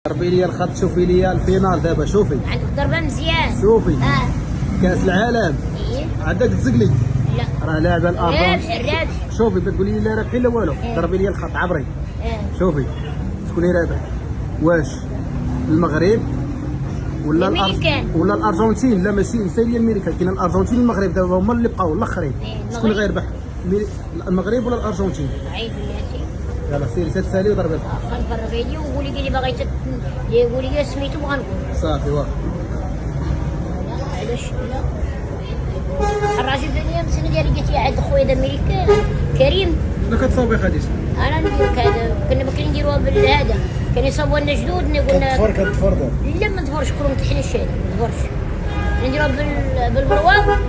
ضربي لي الخط، شوفي لي الفينال دابا. شوفي عندك ضربه مزيان. شوفي كاس اه العالم. ايه عندك تزقلي لا راه لاعبه الارض. الرابح. شوفي بتقولي لي لا رابحين لا والو. ضربي لي الخط عبري. شوفي شكون اللي رابح؟ واش المغرب ولا الأمريكان. ولا الارجنتين؟ لا ماشي سالي الميريكان، كاين الارجنتين والمغرب دابا هما اللي بقاو الاخرين. شكون اللي غيربح؟ المغرب ولا الارجنتين؟ عيب بلاتي. يلا سيري تسالي وضربي الخط. خنفر فيديو وقولي لي باغي يقولي لي سميتو بغا نقول. صافي واخا. علاش لا الراجل دنيا مسنة ديالي قالت لي عاد خويا الامريكان كريم. انا كتصاوبي خديجه. انا ندير هذا كنا باكين نديروها بالهذا، كان يصاوبوا لنا جدودنا قلنا كتفرضوا. لا ما نظهرش كلهم تحنا الشارع ما نظهرش، نديروها بالبرواب.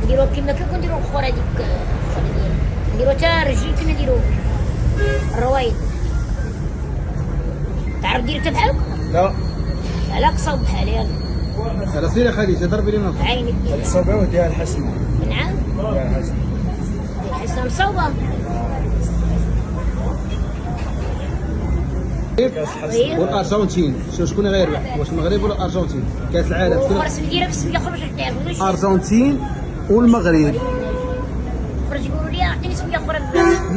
نديروها كيما كي كنديروا الاخر هذيك نديروها حتى الرجلين كنا نديروها الروايد. تعرف دير حتى بحالك؟ لا على صوب بحالي يلا. يلا سيري خديجه ضربي لي نص. عينك ديال تصاوبيوه ديال الحسنه. نعم ديال الحسنه. حسنا مصوبه. والارجنتين شكون اللي غيربح؟ واش المغرب ولا الارجنتين؟ كاس العالم شكون؟ وخرج نديرها بالسم يخرج حتى الارجنتين والمغرب. خرج يقولوا لي اعطيني سميه اخرى.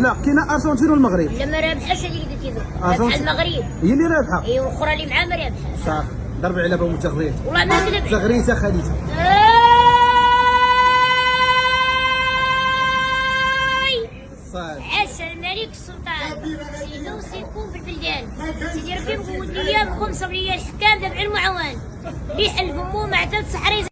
لا كاينه الارجنتين والمغرب. لا ما رابحاش اللي قلتي ذوك، أرجنتين. رابحه المغرب. هي اللي رابحه. اي والاخرى اللي معاه ما رابحاش. صافي ضربي على بهم التغريد. والله ما كذب. تغريته خديجه. صافي عاش الملك السلطان سيدو سيكون بالبلدان. سيدي ربي مقود ليا مقوم صبر ليا الحكام تبع المعاون اللي حل بمو مع ثلاث صحري.